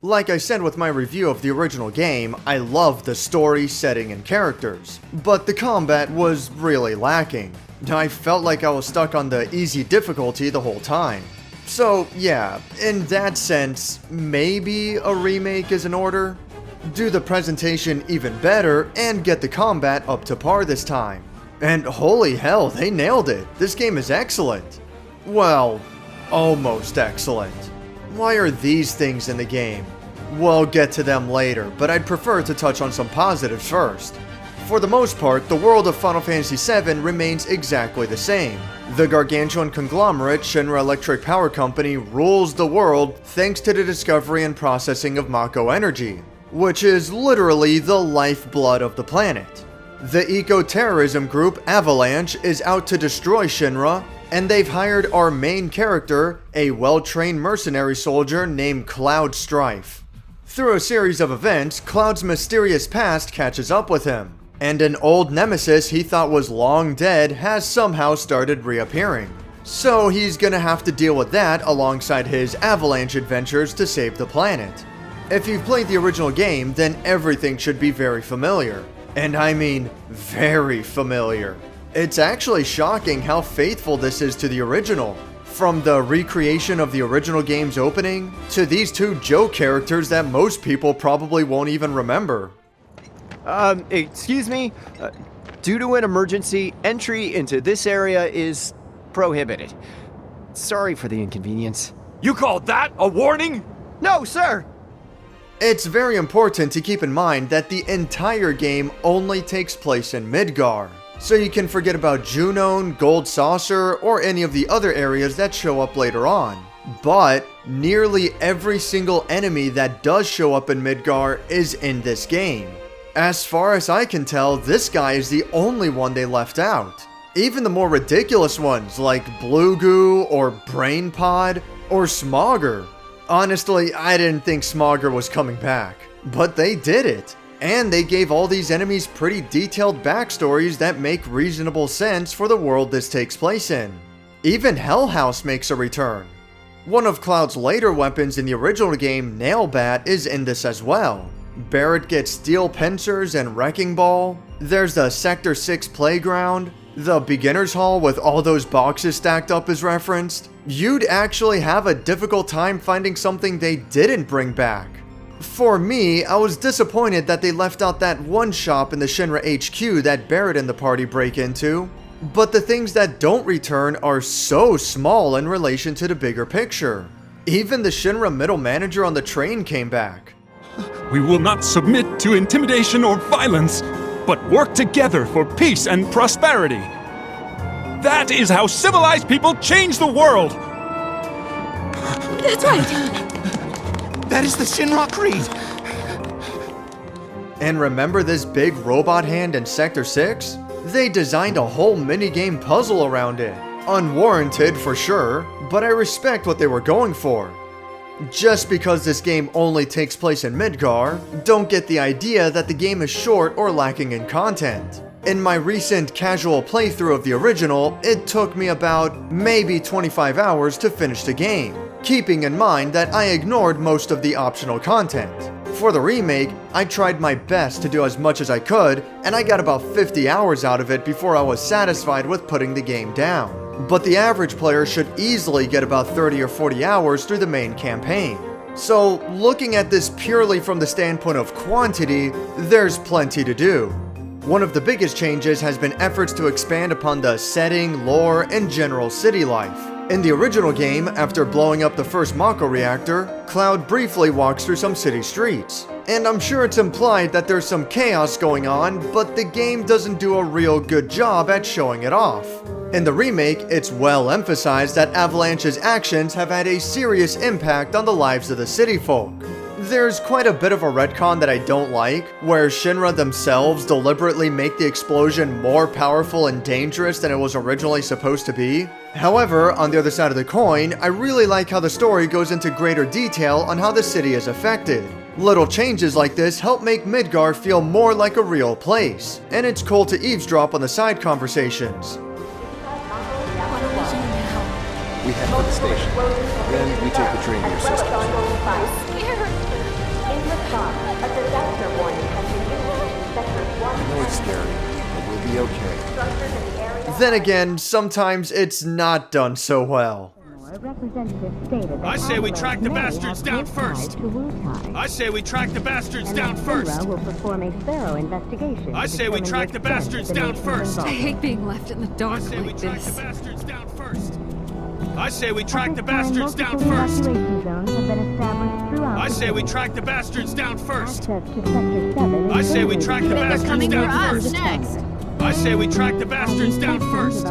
Like I said with my review of the original game, I loved the story, setting, and characters, but the combat was really lacking. I felt like I was stuck on the easy difficulty the whole time. So yeah, in that sense, maybe a remake is in order. Do the presentation even better and get the combat up to par this time. And holy hell, they nailed it. This game is excellent. Well, almost excellent. Why are these things in the game? We'll get to them later, but I'd prefer to touch on some positives first. For the most part, the world of Final Fantasy VII remains exactly the same. The gargantuan conglomerate Shinra Electric Power Company rules the world thanks to the discovery and processing of Mako energy, which is literally the lifeblood of the planet. The eco-terrorism group Avalanche is out to destroy Shinra, and they've hired our main character, a well-trained mercenary soldier named Cloud Strife. Through a series of events, Cloud's mysterious past catches up with him, and an old nemesis he thought was long dead has somehow started reappearing. So he's gonna have to deal with that alongside his Avalanche adventures to save the planet. If you've played the original game, then everything should be very familiar. And I mean, very familiar. It's actually shocking how faithful this is to the original. From the recreation of the original game's opening, to these two joke characters that most people probably won't even remember. Excuse me? Due to an emergency, entry into this area is prohibited. Sorry for the inconvenience. You called that a warning? No, sir! It's very important to keep in mind that the entire game only takes place in Midgar, so you can forget about Junon, Gold Saucer, or any of the other areas that show up later on. But nearly every single enemy that does show up in Midgar is in this game. As far as I can tell, this guy is the only one they left out. Even the more ridiculous ones like Blue Goo or Brain Pod or Smogger. Honestly, I didn't think Smogger was coming back, but they did it. And they gave all these enemies pretty detailed backstories that make reasonable sense for the world this takes place in. Even Hell House makes a return. One of Cloud's later weapons in the original game, Nailbat, is in this as well. Barret gets steel pincers and wrecking ball. There's the Sector 6 playground. The beginner's hall with all those boxes stacked up is referenced. You'd actually have a difficult time finding something they didn't bring back. For me, I was disappointed that they left out that one shop in the Shinra HQ that Barret and the party break into. But the things that don't return are so small in relation to the bigger picture. Even the Shinra middle manager on the train came back. We will not submit to intimidation or violence, but work together for peace and prosperity. That is how civilized people change the world! That's right! That is the Shinra Creed! And remember this big robot hand in Sector 6? They designed a whole minigame puzzle around it. Unwarranted for sure, but I respect what they were going for. Just because this game only takes place in Midgar, don't get the idea that the game is short or lacking in content. In my recent casual playthrough of the original, it took me about maybe 25 hours to finish the game, keeping in mind that I ignored most of the optional content. For the remake, I tried my best to do as much as I could, and I got about 50 hours out of it before I was satisfied with putting the game down. But the average player should easily get about 30 or 40 hours through the main campaign. So, looking at this purely from the standpoint of quantity, there's plenty to do. One of the biggest changes has been efforts to expand upon the setting, lore, and general city life. In the original game, after blowing up the first Mako reactor, Cloud briefly walks through some city streets. And I'm sure it's implied that there's some chaos going on, but the game doesn't do a real good job at showing it off. In the remake, it's well emphasized that Avalanche's actions have had a serious impact on the lives of the city folk. There's quite a bit of a retcon that I don't like, where Shinra themselves deliberately make the explosion more powerful and dangerous than it was originally supposed to be. However, on the other side of the coin, I really like how the story goes into greater detail on how the city is affected. Little changes like this help make Midgar feel more like a real place, and it's cool to eavesdrop on the side conversations. We head for the station. Then we take the train to your sister's. I know it's scary, but we'll be okay. Then again, sometimes it's not done so well. I say we track the bastards down first. I say we track the bastards down first. Will perform a thorough investigation. I say we track the bastards down first. I hate being left in the I dark say we like track the this. bastards down first. I say we track the bastards down first. I say we track the bastards down first. I say we track the bastards down first. I say we track the bastards down first.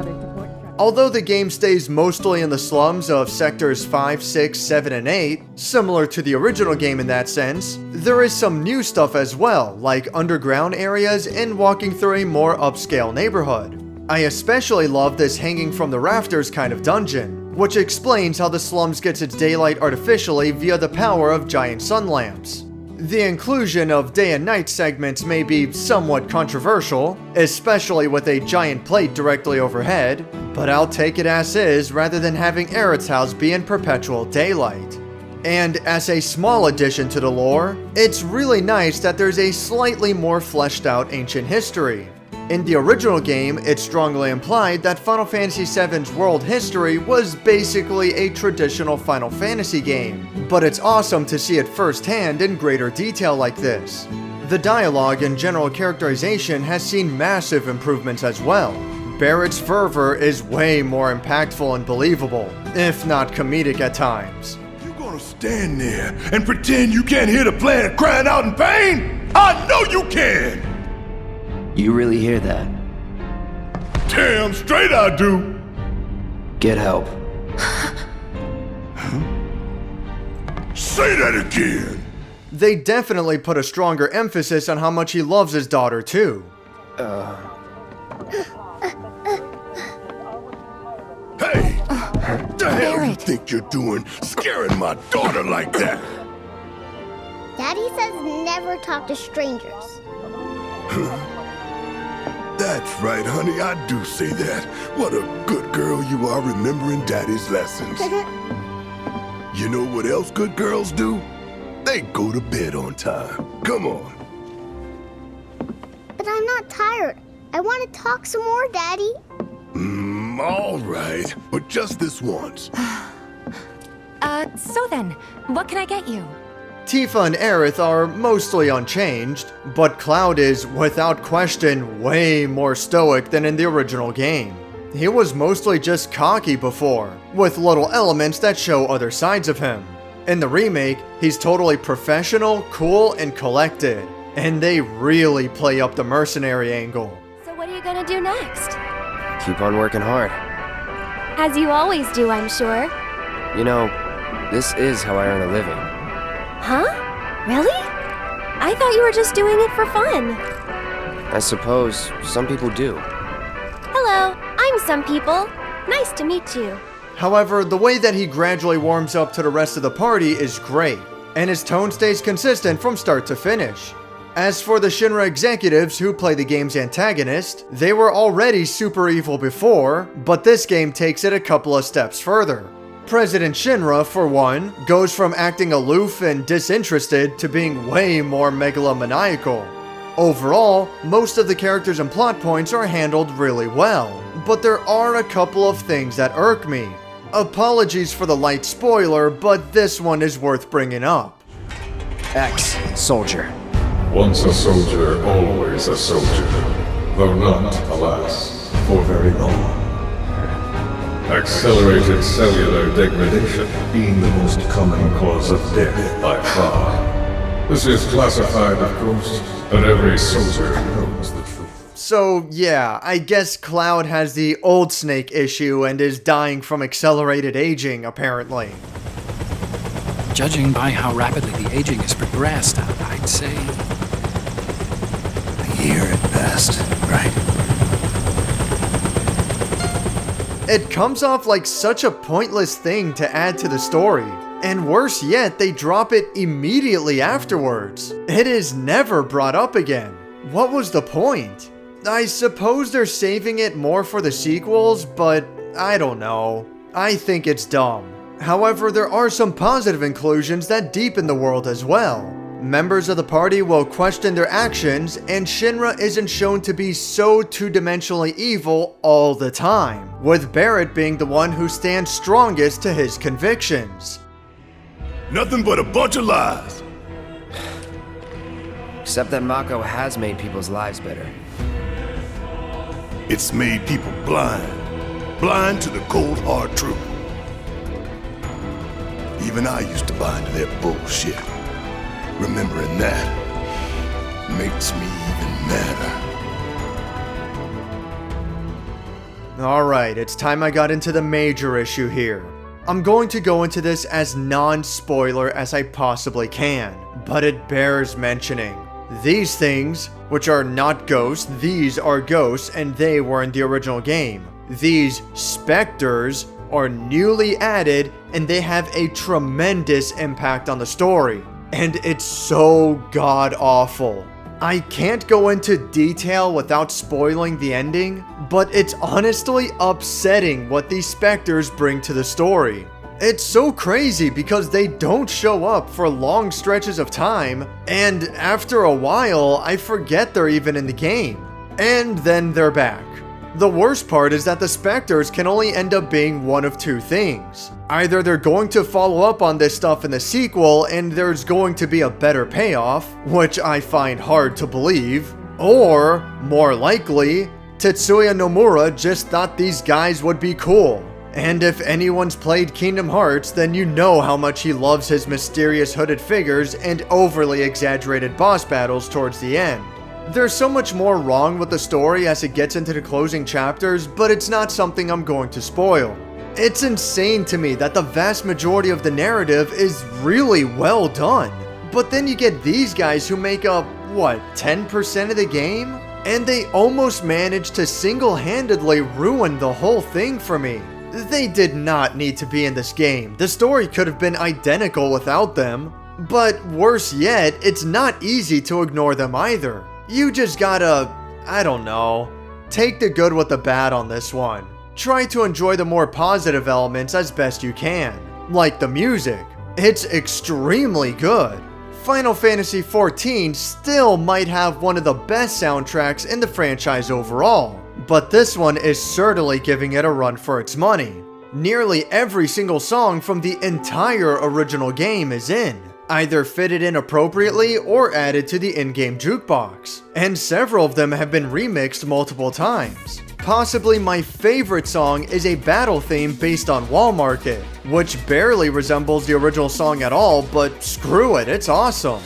Although the game stays mostly in the slums of sectors 5, 6, 7, and 8, similar to the original game in that sense, there is some new stuff as well, like underground areas and walking through a more upscale neighborhood. I especially love this hanging from the rafters kind of dungeon, which explains how the slums gets its daylight artificially via the power of giant sun lamps. The inclusion of day and night segments may be somewhat controversial, especially with a giant plate directly overhead, but I'll take it as is rather than having Aerith's house be in perpetual daylight. And as a small addition to the lore, it's really nice that there's a slightly more fleshed out ancient history. In the original game, it strongly implied that Final Fantasy VII's world history was basically a traditional Final Fantasy game, but it's awesome to see it firsthand in greater detail like this. The dialogue and general characterization has seen massive improvements as well. Barrett's fervor is way more impactful and believable, if not comedic at times. You gonna stand there and pretend you can't hear the planet crying out in pain? I know you can! You really hear that? Damn straight I do! Get help. Say that again! They definitely put a stronger emphasis on how much he loves his daughter too. Hey! The hell you think you're doing scaring my daughter like that? Daddy says never talk to strangers. That's right, honey, I do say that. What a good girl you are remembering Daddy's lessons. You know what else good girls do? They go to bed on time. Come on. But I'm not tired. I want to talk some more, Daddy. All right, but just this once. So then, what can I get you? Tifa and Aerith are mostly unchanged, but Cloud is, without question, way more stoic than in the original game. He was mostly just cocky before, with little elements that show other sides of him. In the remake, he's totally professional, cool, and collected, and they really play up the mercenary angle. So what are you gonna do next? Keep on working hard. As you always do, I'm sure. You know, this is how I earn a living. Huh? Really? I thought you were just doing it for fun. I suppose some people do. Hello, I'm some people. Nice to meet you. However, the way that he gradually warms up to the rest of the party is great, and his tone stays consistent from start to finish. As for the Shinra executives who play the game's antagonist, they were already super evil before, but this game takes it a couple of steps further. President Shinra, for one, goes from acting aloof and disinterested to being way more megalomaniacal. Overall, most of the characters and plot points are handled really well, but there are a couple of things that irk me. Apologies for the light spoiler, but this one is worth bringing up. X, soldier. Once a soldier, always a soldier, though not, alas, for very long. Accelerated cellular degradation being the most common cause of death by far. This is classified, of course, but every soldier knows the truth. So yeah, I guess Cloud has the old Snake issue and is dying from accelerated aging, apparently. Judging by how rapidly the aging has progressed, I'd say a year at best, right? It comes off like such a pointless thing to add to the story, and worse yet, they drop it immediately afterwards. It is never brought up again. What was the point? I suppose they're saving it more for the sequels, but I don't know. I think it's dumb. However, there are some positive inclusions that deepen the world as well. Members of the party will question their actions, and Shinra isn't shown to be so two-dimensionally evil all the time, with Barrett being the one who stands strongest to his convictions. Nothing but a bunch of lies. Except that Mako has made people's lives better. It's made people blind. Blind to the cold, hard truth. Even I used to buy into their bullshit. Remembering that makes me even madder. Alright, it's time I got into the major issue here. I'm going to go into this as non-spoiler as I possibly can, but it bears mentioning. These things, which are not ghosts, these are ghosts and they were in the original game. These specters are newly added and they have a tremendous impact on the story. And it's so god-awful. I can't go into detail without spoiling the ending, but it's honestly upsetting what these specters bring to the story. It's so crazy because they don't show up for long stretches of time, and after a while, I forget they're even in the game. And then they're back. The worst part is that the specters can only end up being one of two things. Either they're going to follow up on this stuff in the sequel and there's going to be a better payoff, which I find hard to believe, or, more likely, Tetsuya Nomura just thought these guys would be cool. And if anyone's played Kingdom Hearts, then you know how much he loves his mysterious hooded figures and overly exaggerated boss battles towards the end. There's so much more wrong with the story as it gets into the closing chapters, but it's not something I'm going to spoil. It's insane to me that the vast majority of the narrative is really well done. But then you get these guys who make up, 10% of the game? And they almost manage to single-handedly ruin the whole thing for me. They did not need to be in this game. The story could have been identical without them. But worse yet, it's not easy to ignore them either. You just gotta, take the good with the bad on this one. Try to enjoy the more positive elements as best you can, like the music. It's extremely good. Final Fantasy XIV still might have one of the best soundtracks in the franchise overall, but this one is certainly giving it a run for its money. Nearly every single song from the entire original game is in, either fitted in appropriately or added to the in-game jukebox, and several of them have been remixed multiple times. Possibly my favorite song is a battle theme based on Wall Market, which barely resembles the original song at all, but screw it, it's awesome.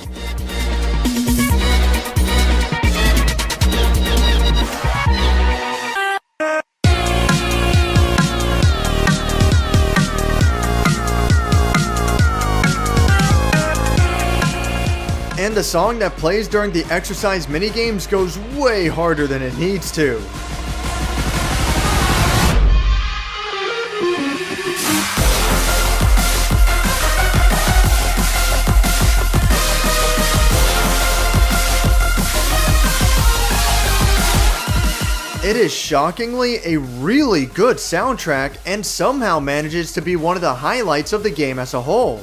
And the song that plays during the exercise minigames goes way harder than it needs to. It is shockingly a really good soundtrack and somehow manages to be one of the highlights of the game as a whole.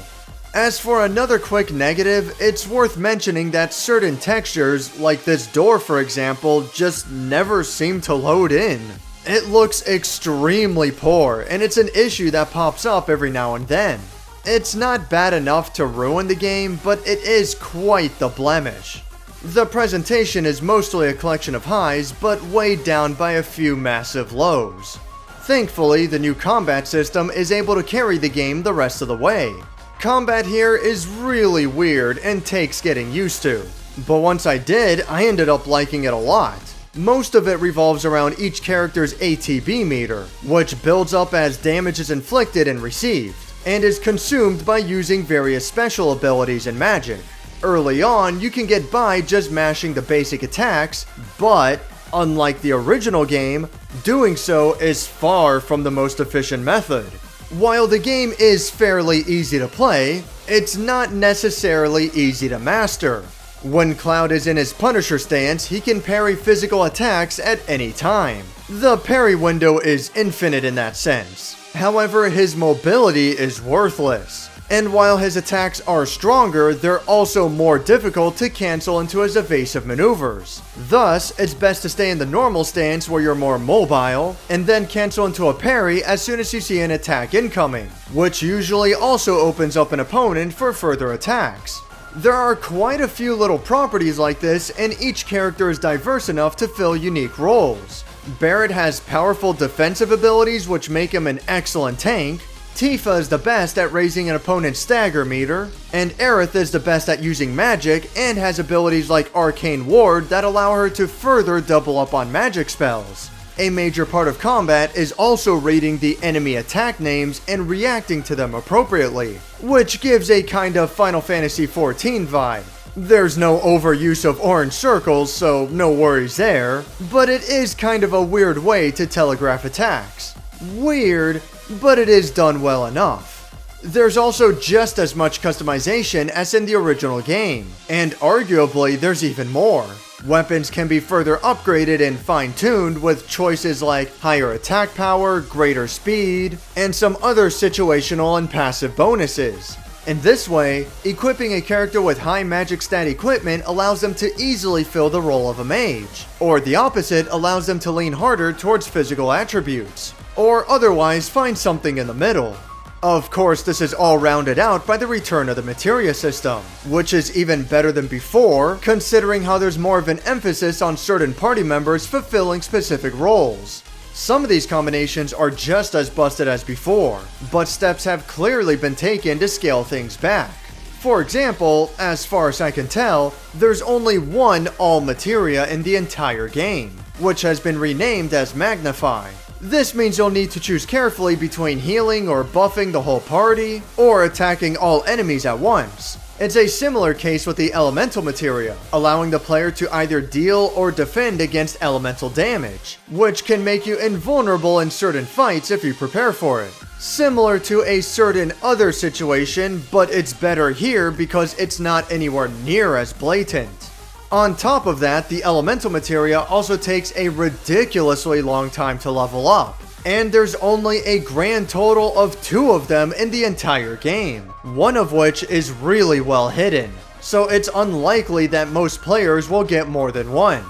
As for another quick negative, it's worth mentioning that certain textures, like this door for example, just never seem to load in. It looks extremely poor, and it's an issue that pops up every now and then. It's not bad enough to ruin the game, but it is quite the blemish. The presentation is mostly a collection of highs, but weighed down by a few massive lows. Thankfully, the new combat system is able to carry the game the rest of the way. Combat here is really weird and takes getting used to, but once I did, I ended up liking it a lot. Most of it revolves around each character's ATB meter, which builds up as damage is inflicted and received, and is consumed by using various special abilities and magic. Early on, you can get by just mashing the basic attacks, but, unlike the original game, doing so is far from the most efficient method. While the game is fairly easy to play, it's not necessarily easy to master. When Cloud is in his Punisher stance, he can parry physical attacks at any time. The parry window is infinite in that sense. However, his mobility is worthless. And while his attacks are stronger, they're also more difficult to cancel into his evasive maneuvers. Thus, it's best to stay in the normal stance where you're more mobile, and then cancel into a parry as soon as you see an attack incoming, which usually also opens up an opponent for further attacks. There are quite a few little properties like this, and each character is diverse enough to fill unique roles. Barret has powerful defensive abilities which make him an excellent tank, Tifa is the best at raising an opponent's stagger meter, and Aerith is the best at using magic and has abilities like Arcane Ward that allow her to further double up on magic spells. A major part of combat is also reading the enemy attack names and reacting to them appropriately, which gives a kind of Final Fantasy XIV vibe. There's no overuse of orange circles, so no worries there, but it is kind of a weird way to telegraph attacks. Weird, but it is done well enough. There's also just as much customization as in the original game, and arguably there's even more. Weapons can be further upgraded and fine-tuned with choices like higher attack power, greater speed, and some other situational and passive bonuses. In this way, equipping a character with high magic stat equipment allows them to easily fill the role of a mage, or the opposite allows them to lean harder towards physical attributes, or otherwise find something in the middle. Of course, this is all rounded out by the return of the materia system, which is even better than before, considering how there's more of an emphasis on certain party members fulfilling specific roles. Some of these combinations are just as busted as before, but steps have clearly been taken to scale things back. For example, as far as I can tell, there's only one all materia in the entire game, which has been renamed as Magnify. This means you'll need to choose carefully between healing or buffing the whole party, or attacking all enemies at once. It's a similar case with the elemental materia, allowing the player to either deal or defend against elemental damage, which can make you invulnerable in certain fights if you prepare for it. Similar to a certain other situation, but it's better here because it's not anywhere near as blatant. On top of that, the elemental materia also takes a ridiculously long time to level up, and there's only a grand total of 2 of them in the entire game, one of which is really well hidden, so it's unlikely that most players will get more than one.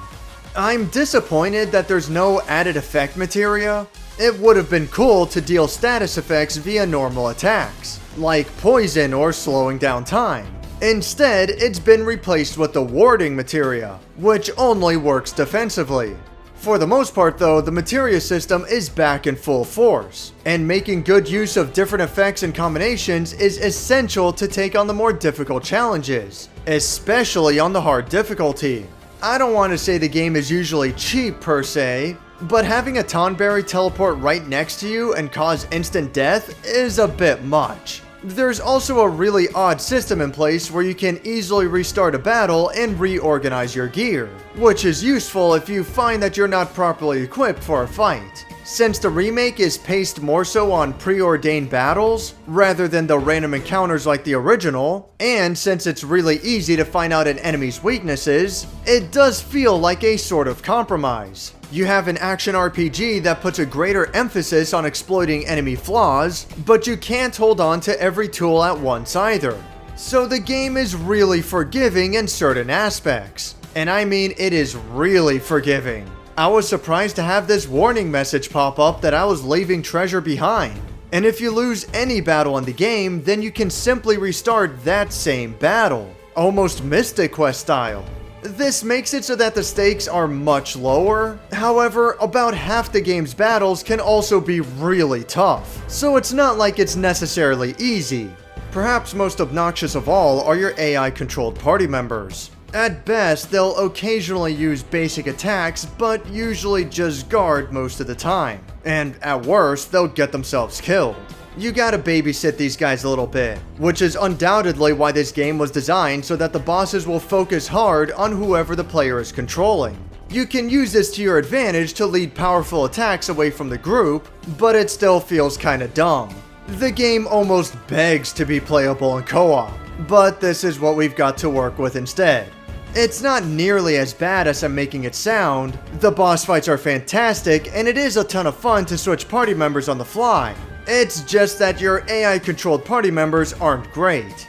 I'm disappointed that there's no added effect materia. It would have been cool to deal status effects via normal attacks, like poison or slowing down time. Instead, it's been replaced with the warding materia, which only works defensively. For the most part though, the materia system is back in full force, and making good use of different effects and combinations is essential to take on the more difficult challenges, especially on the hard difficulty. I don't want to say the game is usually cheap per se, but having a Tonberry teleport right next to you and cause instant death is a bit much. There's also a really odd system in place where you can easily restart a battle and reorganize your gear, which is useful if you find that you're not properly equipped for a fight. Since the remake is paced more so on preordained battles, rather than the random encounters like the original, and since it's really easy to find out an enemy's weaknesses, it does feel like a sort of compromise. You have an action RPG that puts a greater emphasis on exploiting enemy flaws, but you can't hold on to every tool at once either. So the game is really forgiving in certain aspects. And I mean, it is really forgiving. I was surprised to have this warning message pop up that I was leaving treasure behind. And if you lose any battle in the game, then you can simply restart that same battle, almost Mystic Quest style. This makes it so that the stakes are much lower. However, about half the game's battles can also be really tough, so it's not like it's necessarily easy. Perhaps most obnoxious of all are your AI-controlled party members. At best, they'll occasionally use basic attacks, but usually just guard most of the time. And at worst, they'll get themselves killed. You gotta babysit these guys a little bit, which is undoubtedly why this game was designed so that the bosses will focus hard on whoever the player is controlling. You can use this to your advantage to lead powerful attacks away from the group, but it still feels kinda dumb. The game almost begs to be playable in co-op, but this is what we've got to work with instead. It's not nearly as bad as I'm making it sound. The boss fights are fantastic, and it is a ton of fun to switch party members on the fly. It's just that your AI-controlled party members aren't great.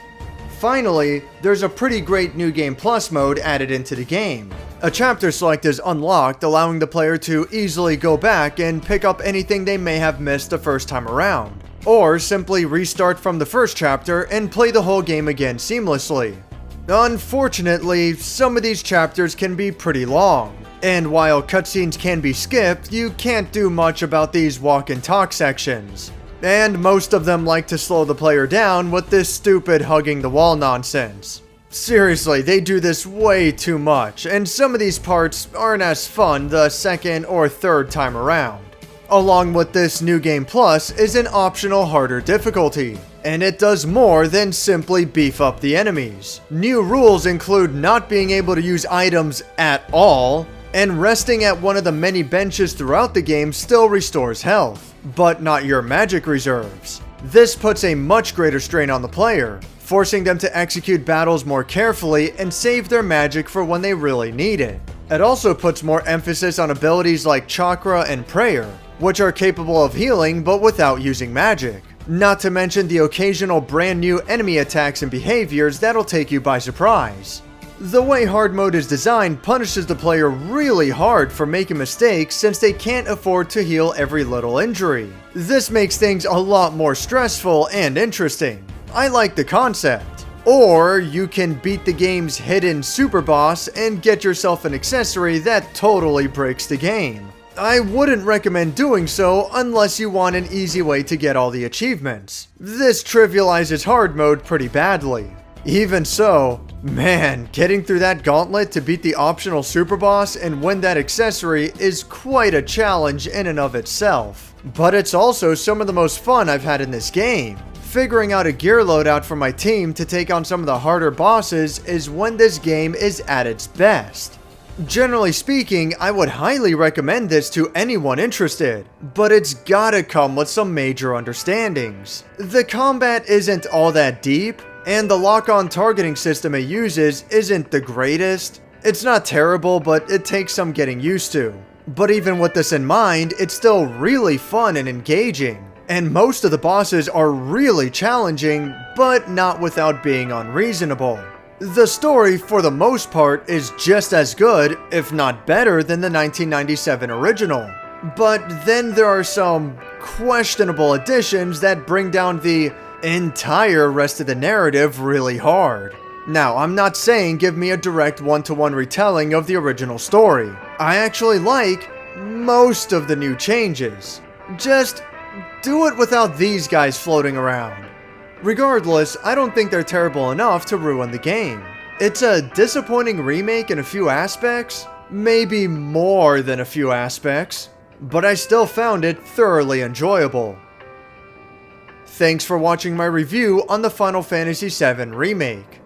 Finally, there's a pretty great New Game Plus mode added into the game. A chapter select is unlocked, allowing the player to easily go back and pick up anything they may have missed the first time around, or simply restart from the first chapter and play the whole game again seamlessly. Unfortunately, some of these chapters can be pretty long, and while cutscenes can be skipped, you can't do much about these walk and talk sections. And most of them like to slow the player down with this stupid hugging the wall nonsense. Seriously, they do this way too much, and some of these parts aren't as fun the second or third time around. Along with this New Game Plus is an optional harder difficulty, and it does more than simply beef up the enemies. New rules include not being able to use items at all, and resting at one of the many benches throughout the game still restores health, but not your magic reserves. This puts a much greater strain on the player, forcing them to execute battles more carefully and save their magic for when they really need it. It also puts more emphasis on abilities like chakra and prayer, which are capable of healing but without using magic. Not to mention the occasional brand new enemy attacks and behaviors that'll take you by surprise. The way hard mode is designed punishes the player really hard for making mistakes since they can't afford to heal every little injury. This makes things a lot more stressful and interesting. I like the concept. Or you can beat the game's hidden super boss and get yourself an accessory that totally breaks the game. I wouldn't recommend doing so unless you want an easy way to get all the achievements. This trivializes hard mode pretty badly. Even so, man, getting through that gauntlet to beat the optional super boss and win that accessory is quite a challenge in and of itself. But it's also some of the most fun I've had in this game. Figuring out a gear loadout for my team to take on some of the harder bosses is when this game is at its best. Generally speaking, I would highly recommend this to anyone interested, but it's gotta come with some major understandings. The combat isn't all that deep, and the lock-on targeting system it uses isn't the greatest. It's not terrible, but it takes some getting used to. But even with this in mind, it's still really fun and engaging. And most of the bosses are really challenging, but not without being unreasonable. The story, for the most part, is just as good, if not better, than the 1997 original. But then there are some questionable additions that bring down the entire rest of the narrative really hard. Now, I'm not saying give me a direct one-to-one retelling of the original story. I actually like most of the new changes. Just do it without these guys floating around. Regardless, I don't think they're terrible enough to ruin the game. It's a disappointing remake in a few aspects, maybe more than a few aspects, but I still found it thoroughly enjoyable. Thanks for watching my review on the Final Fantasy VII Remake.